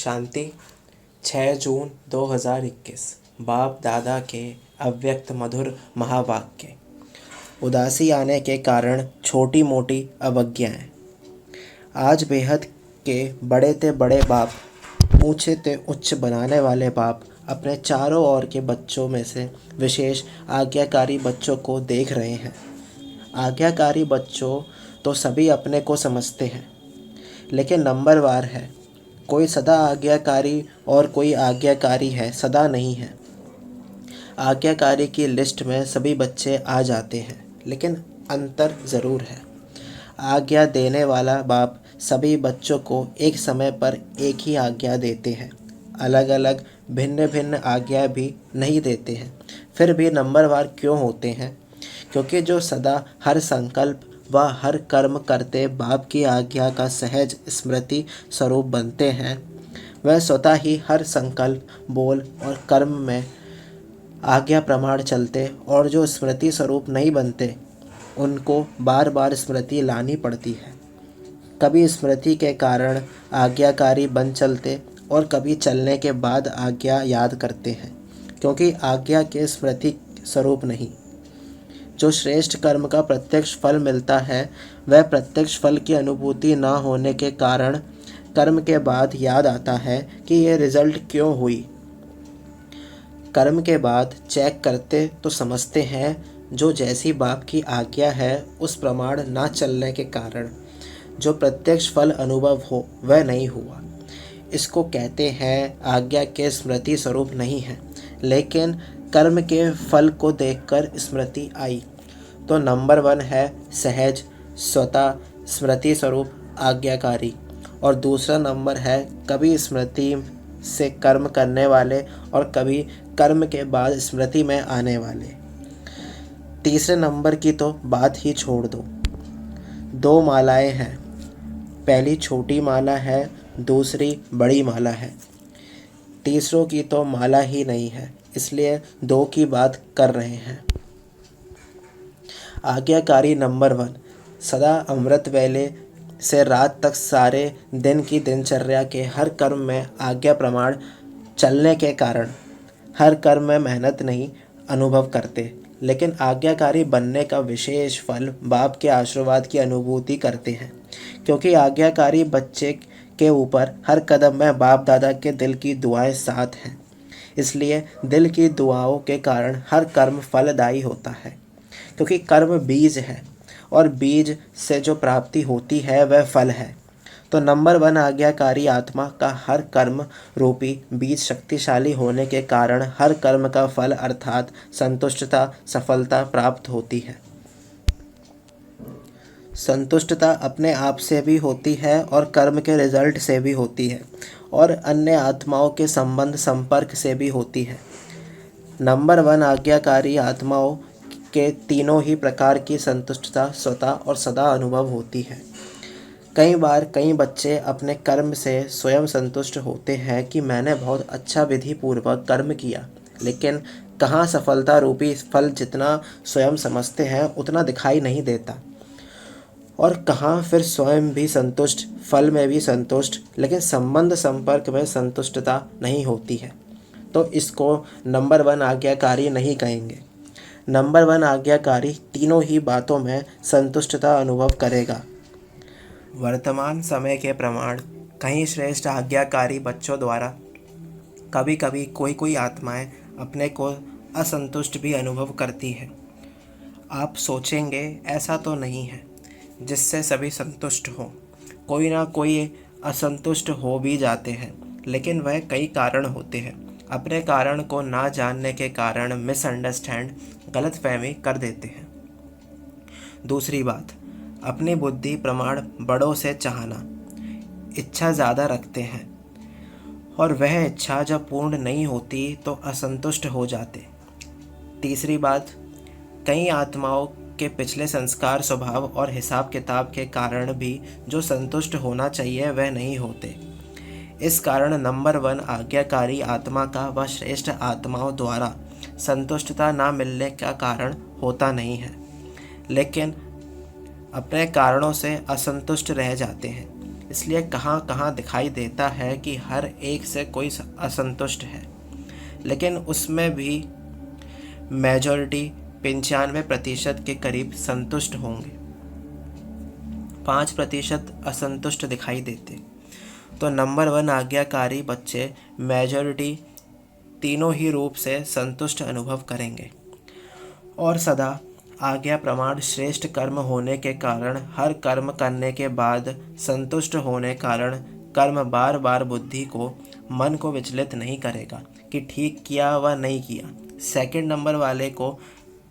शांति। 6 जून 2021। बाप दादा के अव्यक्त मधुर महावाक्य। उदासी आने के कारण छोटी मोटी अवज्ञाएँ। आज बेहद के बड़े ते बड़े बाप, ऊंचे ते उच्च बनाने वाले बाप अपने चारों ओर के बच्चों में से विशेष आज्ञाकारी बच्चों को देख रहे हैं। आज्ञाकारी बच्चों तो सभी अपने को समझते हैं, लेकिन नंबरवार है। कोई सदा आज्ञाकारी और कोई आज्ञाकारी है सदा नहीं है। आज्ञाकारी की लिस्ट में सभी बच्चे आ जाते हैं, लेकिन अंतर ज़रूर है। आज्ञा देने वाला बाप सभी बच्चों को एक समय पर एक ही आज्ञा देते हैं, अलग अलग भिन्न भिन्न आज्ञा भी नहीं देते हैं। फिर भी नंबरवार क्यों होते हैं? क्योंकि जो सदा हर संकल्प व हर कर्म करते बाप की आज्ञा का सहज स्मृति स्वरूप बनते हैं, वह स्वतः ही हर संकल्प, बोल और कर्म में आज्ञा प्रमाण चलते, और जो स्मृति स्वरूप नहीं बनते उनको बार बार स्मृति लानी पड़ती है। कभी स्मृति के कारण आज्ञाकारी बन चलते और कभी चलने के बाद आज्ञा याद करते हैं, क्योंकि आज्ञा के स्मृति स्वरूप नहीं। जो श्रेष्ठ कर्म का प्रत्यक्ष फल मिलता है, वह प्रत्यक्ष फल की अनुभूति न होने के कारण कर्म के बाद याद आता है कि यह रिजल्ट क्यों हुई। कर्म के बाद चेक करते तो समझते हैं जो जैसी बाप की आज्ञा है उस प्रमाण ना चलने के कारण जो प्रत्यक्ष फल अनुभव हो वह नहीं हुआ। इसको कहते हैं आज्ञा के स्मृति स्वरूप नहीं है, लेकिन कर्म के फल को देखकर स्मृति आई। तो नंबर 1 है सहज स्वतः स्मृति स्वरूप आज्ञाकारी, और दूसरा नंबर है कभी स्मृति से कर्म करने वाले और कभी कर्म के बाद स्मृति में आने वाले। तीसरे नंबर की तो बात ही छोड़ दो। 2 मालाएं हैं, पहली छोटी माला है, दूसरी बड़ी माला है। तीसरों की तो माला ही नहीं है, इसलिए 2 की बात कर रहे हैं। आज्ञाकारी नंबर 1 सदा अमृत वेले से रात तक सारे दिन की दिनचर्या के हर कर्म में आज्ञा प्रमाण चलने के कारण हर कर्म में मेहनत नहीं अनुभव करते, लेकिन आज्ञाकारी बनने का विशेष फल बाप के आशीर्वाद की अनुभूति करते हैं। क्योंकि आज्ञाकारी बच्चे के ऊपर हर कदम में बाप दादा के दिल की दुआएं साथ हैं, इसलिए दिल की दुआओं के कारण हर कर्म फलदायी होता है। क्योंकि कर्म बीज है और बीज से जो प्राप्ति होती है वह फल है। तो नंबर 1 आज्ञाकारी आत्मा का हर कर्म रूपी बीज शक्तिशाली होने के कारण हर कर्म का फल अर्थात संतुष्टता, सफलता प्राप्त होती है। संतुष्टता अपने आप से भी होती है और कर्म के रिजल्ट से भी होती है, और अन्य आत्माओं के संबंध संपर्क से भी होती है। नंबर 1 आज्ञाकारी आत्माओं के तीनों ही प्रकार की संतुष्टता स्वतः और सदा अनुभव होती है। कई बार कई बच्चे अपने कर्म से स्वयं संतुष्ट होते हैं कि मैंने बहुत अच्छा विधि पूर्वक कर्म किया, लेकिन कहाँ सफलता रूपी फल जितना स्वयं समझते हैं उतना दिखाई नहीं देता, और कहाँ फिर स्वयं भी संतुष्ट, फल में भी संतुष्ट, लेकिन संबंध संपर्क में संतुष्टता नहीं होती है। तो इसको नंबर 1 आज्ञाकारी नहीं कहेंगे। नंबर 1 आज्ञाकारी तीनों ही बातों में संतुष्टता अनुभव करेगा। वर्तमान समय के प्रमाण कई श्रेष्ठ आज्ञाकारी बच्चों द्वारा कभी कभी कोई आत्माएं अपने को असंतुष्ट भी अनुभव करती है। आप सोचेंगे ऐसा तो नहीं है जिससे सभी संतुष्ट हों, कोई ना कोई असंतुष्ट हो भी जाते हैं, लेकिन वह कई कारण होते हैं। अपने कारण को ना जानने के कारण मिसअंडरस्टैंड, गलतफहमी कर देते हैं। दूसरी बात, अपनी बुद्धि प्रमाण बड़ों से चाहना, इच्छा ज़्यादा रखते हैं, और वह इच्छा जब पूर्ण नहीं होती तो असंतुष्ट हो जाते। तीसरी बात, कई आत्माओं के पिछले संस्कार, स्वभाव और हिसाब किताब के कारण भी जो संतुष्ट होना चाहिए वह नहीं होते। इस कारण नंबर 1 आज्ञाकारी आत्मा का व श्रेष्ठ आत्माओं द्वारा संतुष्टता ना मिलने का कारण होता नहीं है, लेकिन अपने कारणों से असंतुष्ट रह जाते हैं। इसलिए कहाँ कहाँ दिखाई देता है कि हर एक से कोई असंतुष्ट है, लेकिन उसमें भी मेजॉरिटी 95% के करीब संतुष्ट होंगे, 5% असंतुष्ट दिखाई देते। तो नंबर 1 आज्ञाकारी बच्चे मेजॉरिटी तीनों ही रूप से संतुष्ट अनुभव करेंगे और सदा आज्ञा प्रमाण श्रेष्ठ कर्म होने के कारण हर कर्म करने के बाद संतुष्ट होने कारण कर्म बार बार बुद्धि को मन को विचलित नहीं करेगा कि ठीक किया व नहीं किया। सेकंड नंबर वाले को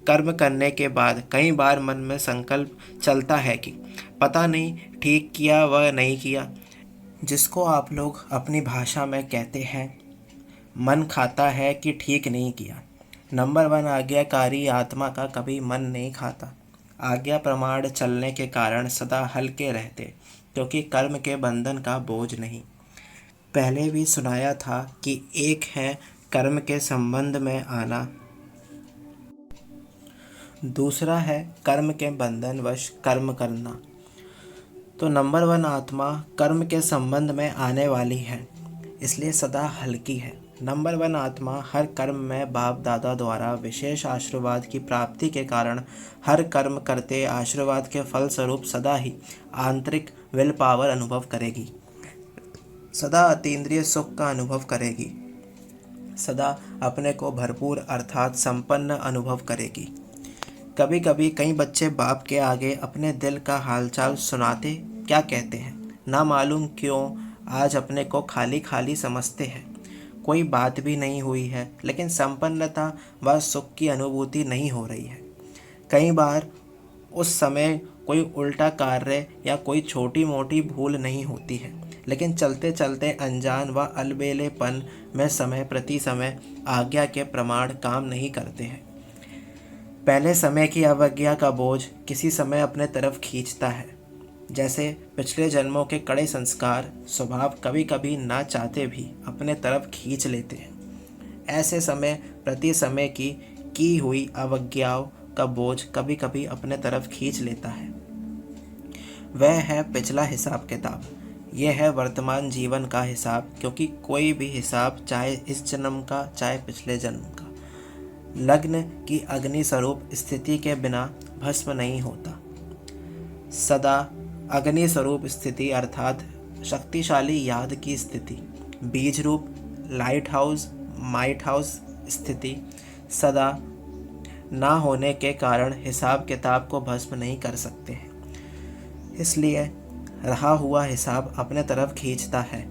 कर्म करने के बाद कई बार मन में संकल्प चलता है कि पता नहीं ठीक किया व नहीं किया, जिसको आप लोग अपनी भाषा में कहते हैं मन खाता है कि ठीक नहीं किया। नंबर 1 आज्ञाकारी आत्मा का कभी मन नहीं खाता। आज्ञा प्रमाण चलने के कारण सदा हल्के रहते, क्योंकि कर्म के बंधन का बोझ नहीं। पहले भी सुनाया था कि एक है कर्म के संबंध में आना, दूसरा है कर्म के बंधनवश कर्म करना। तो नंबर 1 आत्मा कर्म के संबंध में आने वाली है, इसलिए सदा हल्की है। नंबर 1 आत्मा हर कर्म में बाप दादा द्वारा विशेष आशीर्वाद की प्राप्ति के कारण हर कर्म करते आशीर्वाद के फल स्वरूप सदा ही आंतरिक विल पावर अनुभव करेगी, सदा अतीन्द्रिय सुख का अनुभव करेगी, सदा अपने को भरपूर अर्थात संपन्न अनुभव करेगी। कभी कभी कई बच्चे बाप के आगे अपने दिल का हालचाल सुनाते क्या कहते हैं, ना मालूम क्यों आज अपने को खाली खाली समझते हैं। कोई बात भी नहीं हुई है, लेकिन संपन्नता व सुख की अनुभूति नहीं हो रही है। कई बार उस समय कोई उल्टा कार्य या कोई छोटी मोटी भूल नहीं होती है, लेकिन चलते चलते अनजान व अलबेलेपन में समय प्रति समय आज्ञा के प्रमाण काम नहीं करते हैं। पहले समय की अवज्ञा का बोझ किसी समय अपने तरफ खींचता है, जैसे पिछले जन्मों के कड़े संस्कार स्वभाव कभी कभी ना चाहते भी अपने तरफ खींच लेते हैं। ऐसे समय प्रति समय की हुई अवज्ञाओं का बोझ कभी कभी अपने तरफ खींच लेता है। वह है पिछला हिसाब किताब, यह है वर्तमान जीवन का हिसाब, क्योंकि कोई भी हिसाब चाहे इस जन्म का चाहे पिछले जन्म का लग्न की अग्नि स्वरूप स्थिति के बिना भस्म नहीं होता। सदा अग्नि स्वरूप स्थिति अर्थात शक्तिशाली याद की स्थिति, बीज रूप लाइट हाउस माइट हाउस स्थिति सदा ना होने के कारण हिसाब किताब को भस्म नहीं कर सकते हैं। इसलिए रहा हुआ हिसाब अपने तरफ खींचता है।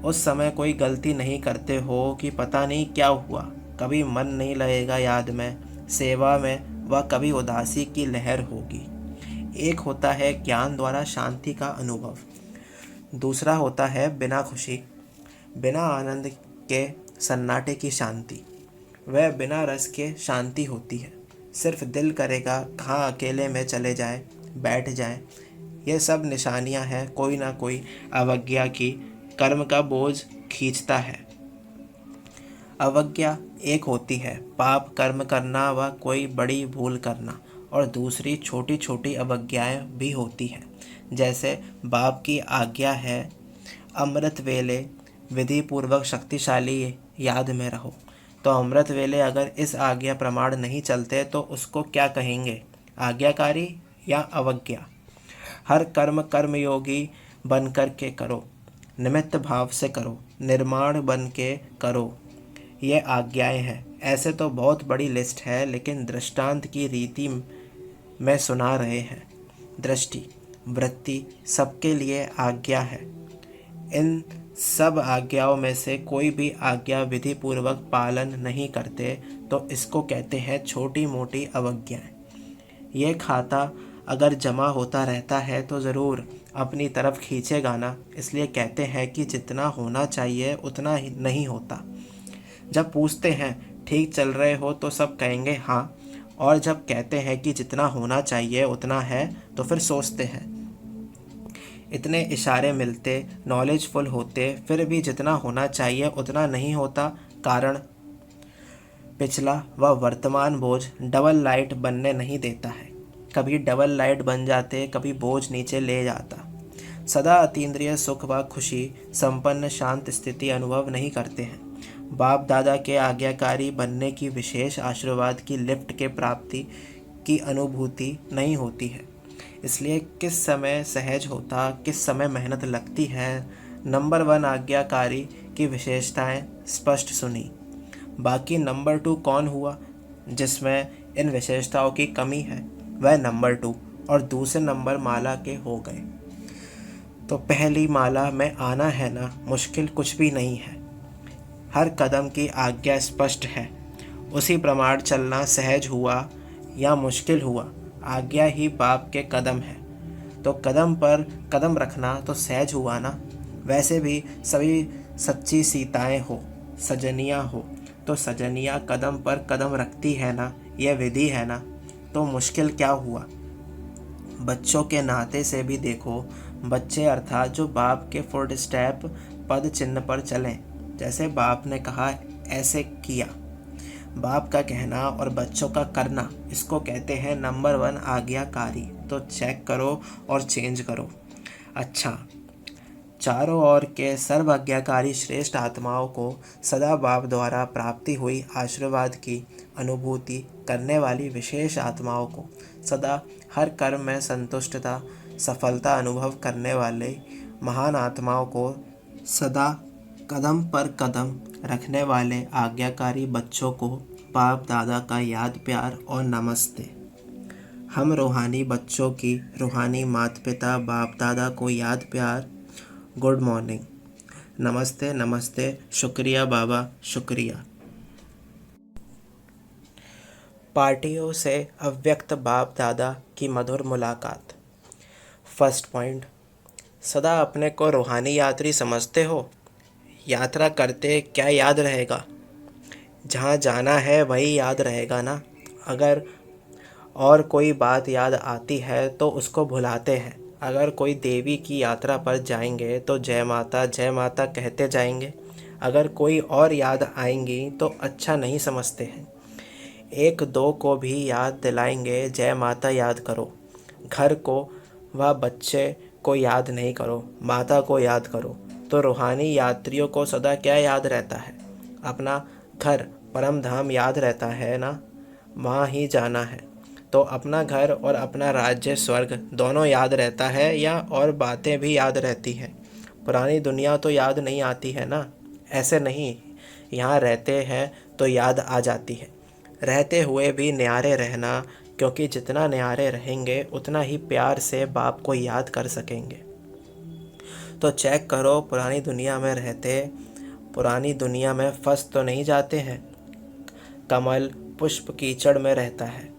उस समय कोई गलती नहीं करते हो कि पता नहीं क्या हुआ, कभी मन नहीं लगेगा याद में, सेवा में, व कभी उदासी की लहर होगी। एक होता है ज्ञान द्वारा शांति का अनुभव, दूसरा होता है बिना खुशी बिना आनंद के सन्नाटे की शांति। वह बिना रस के शांति होती है। सिर्फ दिल करेगा कहाँ अकेले में चले जाए बैठ जाए। ये सब निशानियां हैं कोई ना कोई अवज्ञा की, कर्म का बोझ खींचता है। अवज्ञा एक होती है पाप कर्म करना व कोई बड़ी भूल करना, और दूसरी छोटी छोटी अवज्ञाएं भी होती हैं, जैसे बाप की आज्ञा है अमृत वेले विधि पूर्वक शक्तिशाली याद में रहो। तो अमृत वेले अगर इस आज्ञा प्रमाण नहीं चलते तो उसको क्या कहेंगे, आज्ञाकारी या अवज्ञा। हर कर्म कर्मयोगी बन कर के करो, निमित्त भाव से करो, निर्माण बन के करो, ये आज्ञाएं हैं। ऐसे तो बहुत बड़ी लिस्ट है, लेकिन दृष्टांत की रीति में सुना रहे हैं। दृष्टि वृत्ति सबके लिए आज्ञा है। इन सब आज्ञाओं में से कोई भी आज्ञा विधि पूर्वक पालन नहीं करते तो इसको कहते हैं छोटी मोटी अवज्ञाएं। ये खाता अगर जमा होता रहता है तो ज़रूर अपनी तरफ खींचेगा ना। इसलिए कहते हैं कि जितना होना चाहिए उतना ही नहीं होता। जब पूछते हैं ठीक चल रहे हो तो सब कहेंगे हाँ, और जब कहते हैं कि जितना होना चाहिए उतना है तो फिर सोचते हैं। इतने इशारे मिलते नॉलेजफुल होते फिर भी जितना होना चाहिए उतना नहीं होता। कारण पिछला व वर्तमान बोझ डबल लाइट बनने नहीं देता है। कभी डबल लाइट बन जाते, कभी बोझ नीचे ले जाता। सदा अतीन्द्रिय सुख व खुशी संपन्न शांत स्थिति अनुभव नहीं करते हैं। बाप दादा के आज्ञाकारी बनने की विशेष आशीर्वाद की लिफ्ट के प्राप्ति की अनुभूति नहीं होती है। इसलिए किस समय सहज होता, किस समय मेहनत लगती है। नंबर 1 आज्ञाकारी की विशेषताएं स्पष्ट सुनी। बाकी नंबर 2 कौन हुआ जिसमें इन विशेषताओं की कमी है, वह नंबर 2 और दूसरे नंबर माला के हो गए। तो पहली माला में आना है ना, मुश्किल कुछ भी नहीं है। हर कदम की आज्ञा स्पष्ट है। उसी प्रमाण चलना सहज हुआ या मुश्किल हुआ, आज्ञा ही बाप के कदम है। तो कदम पर कदम रखना तो सहज हुआ ना। वैसे भी सभी सच्ची सीताएं हो, सजनियां हो, तो सजनियां कदम पर कदम रखती है ना, यह विधि है ना। तो मुश्किल क्या हुआ। बच्चों के नाते से भी देखो, बच्चे अर्थात जो बाप के फुट स्टेप पद चिन्ह पर चलें, जैसे बाप ने कहा ऐसे किया। बाप का कहना और बच्चों का करना, इसको कहते हैं नंबर 1 आज्ञाकारी। तो चेक करो और चेंज करो। अच्छा, चारों ओर के सर्व आज्ञाकारी श्रेष्ठ आत्माओं को सदा बाप द्वारा प्राप्ति हुई आशीर्वाद की अनुभूति करने वाली विशेष आत्माओं को सदा हर कर्म में संतुष्टता सफलता अनुभव करने वाले महान आत्माओं को सदा कदम पर कदम रखने वाले आज्ञाकारी बच्चों को बाप दादा का याद प्यार और नमस्ते। हम रूहानी बच्चों की रूहानी माता पिता बाप दादा को याद प्यार, गुड मॉर्निंग, नमस्ते नमस्ते, शुक्रिया बाबा शुक्रिया। पार्टियों से अव्यक्त बाप दादा की मधुर मुलाकात। फर्स्ट पॉइंट, सदा अपने को रूहानी यात्री समझते हो। यात्रा करते क्या याद रहेगा, जहाँ जाना है वही याद रहेगा ना। अगर और कोई बात याद आती है तो उसको भुलाते हैं। अगर कोई देवी की यात्रा पर जाएंगे तो जय माता कहते जाएंगे। अगर कोई और याद आएंगी तो अच्छा नहीं समझते हैं। एक दो को भी याद दिलाएंगे जय माता याद करो। घर को व बच्चे को याद नहीं करो, माता को याद करो। तो रूहानी यात्रियों को सदा क्या याद रहता है, अपना घर परम धाम याद रहता है ना, वहाँ ही जाना है। तो अपना घर और अपना राज्य स्वर्ग दोनों याद रहता है या और बातें भी याद रहती हैं। पुरानी दुनिया तो याद नहीं आती है ना। ऐसे नहीं, यहाँ रहते हैं तो याद आ जाती है। रहते हुए भी न्यारे रहना, क्योंकि जितना न्यारे रहेंगे उतना ही प्यार से बाप को याद कर सकेंगे। तो चेक करो, पुरानी दुनिया में रहते पुरानी दुनिया में फंस तो नहीं जाते हैं। कमल पुष्प कीचड़ में रहता है,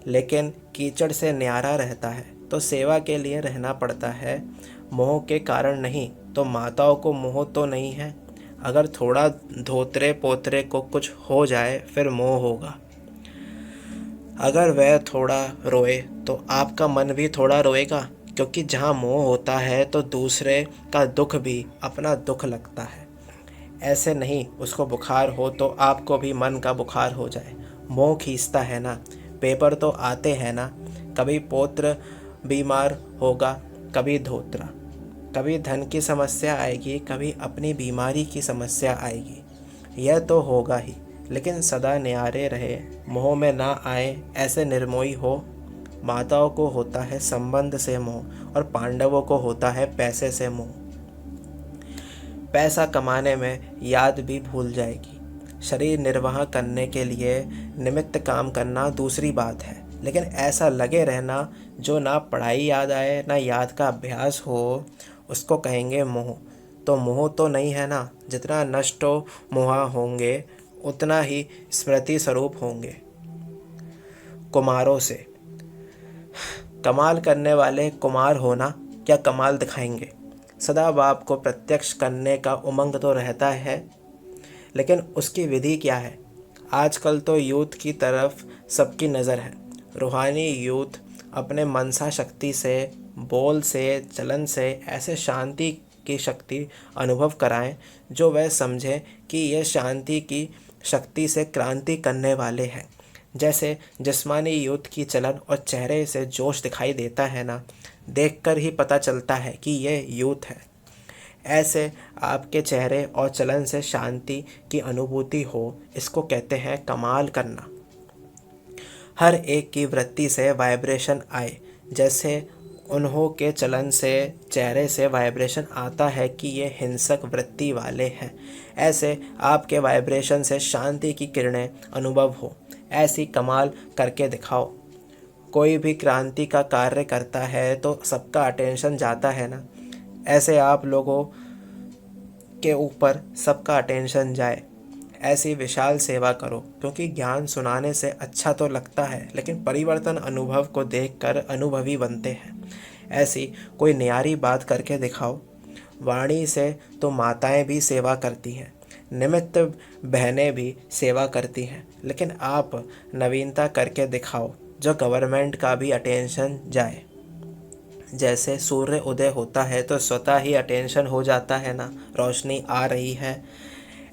लेकिन कीचड़ से न्यारा रहता है। तो सेवा के लिए रहना पड़ता है, मोह के कारण नहीं। तो माताओं को मोह तो नहीं है। अगर थोड़ा धोतरे पोतरे को कुछ हो जाए फिर मोह होगा। अगर वह थोड़ा रोए तो आपका मन भी थोड़ा रोएगा, क्योंकि जहाँ मोह होता है तो दूसरे का दुख भी अपना दुख लगता है। ऐसे नहीं उसको बुखार हो तो आपको भी मन का बुखार हो जाए। मोह खींचता है ना। पेपर तो आते हैं ना, कभी पौत्र बीमार होगा, कभी धोत्रा, कभी धन की समस्या आएगी, कभी अपनी बीमारी की समस्या आएगी। यह तो होगा ही, लेकिन सदा न्यारे रहे, मोह में ना आए, ऐसे निर्मोही हो। माताओं को होता है संबंध से मोह और पांडवों को होता है पैसे से मोह। पैसा कमाने में याद भी भूल जाएगी। शरीर निर्वाह करने के लिए निमित्त काम करना दूसरी बात है, लेकिन ऐसा लगे रहना जो ना पढ़ाई याद आए ना याद का अभ्यास हो, उसको कहेंगे मोह। तो मोह तो नहीं है ना। जितना नष्टो मोहा होंगे उतना ही स्मृति स्वरूप होंगे। कुमारों से कमाल करने वाले कुमार होना क्या कमाल दिखाएंगे। सदा बाप को प्रत्यक्ष करने का उमंग तो रहता है, लेकिन उसकी विधि क्या है। आजकल तो यूथ की तरफ सबकी नज़र है। रूहानी यूथ अपने मनसा शक्ति से, बोल से, चलन से ऐसे शांति की शक्ति अनुभव कराएं जो वह समझें कि यह शांति की शक्ति से क्रांति करने वाले हैं। जैसे जिस्मानी युद्ध की चलन और चेहरे से जोश दिखाई देता है ना, देखकर ही पता चलता है कि यह युद्ध है। ऐसे आपके चेहरे और चलन से शांति की अनुभूति हो, इसको कहते हैं कमाल करना। हर एक की वृत्ति से वाइब्रेशन आए, जैसे उन्हों के चलन से, चेहरे से वाइब्रेशन आता है कि ये हिंसक वृत्ति वाले हैं। ऐसे आपके वाइब्रेशन से शांति की किरणें अनुभव हो, ऐसी कमाल करके दिखाओ। कोई भी क्रांति का कार्य करता है तो सबका अटेंशन जाता है ना, ऐसे आप लोगों के ऊपर सबका अटेंशन जाए, ऐसी विशाल सेवा करो। क्योंकि ज्ञान सुनाने से अच्छा तो लगता है, लेकिन परिवर्तन अनुभव को देखकर अनुभवी बनते हैं। ऐसी कोई न्यारी बात करके दिखाओ। वाणी से तो माताएं भी सेवा करती हैं, निमित्त बहनें भी सेवा करती हैं, लेकिन आप नवीनता करके दिखाओ जो गवर्नमेंट का भी अटेंशन जाए। जैसे सूर्य उदय होता है तो स्वतः ही अटेंशन हो जाता है ना, रोशनी आ रही है,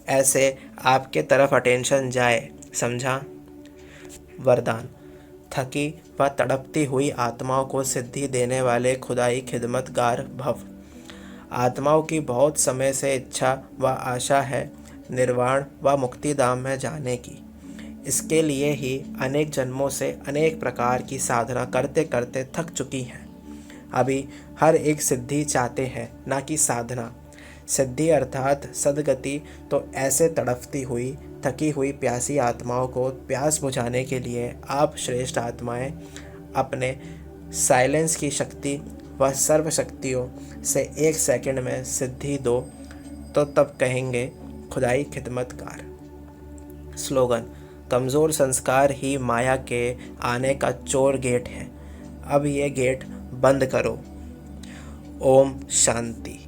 ऐसे आपके तरफ अटेंशन जाए, समझा। वरदान। थकी व तड़पती हुई आत्माओं को सिद्धि देने वाले खुदाई खिदमतगार भव। आत्माओं की बहुत समय से इच्छा व आशा है निर्वाण व मुक्तिधाम में जाने की। इसके लिए ही अनेक जन्मों से अनेक प्रकार की साधना करते करते थक चुकी हैं। अभी हर एक सिद्धि चाहते हैं, ना कि साधना। सिद्धि अर्थात सद्गति। तो ऐसे तड़पती हुई, थकी हुई प्यासी आत्माओं को प्यास बुझाने के लिए आप श्रेष्ठ आत्माएं अपने साइलेंस की शक्ति व सर्व शक्तियों से 1 सेकंड में सिद्धि दो, तो तब कहेंगे खुदाई खिदमतकार। स्लोगन। कमज़ोर संस्कार ही माया के आने का चोर गेट है, अब ये गेट बंद करो। ओम शांति।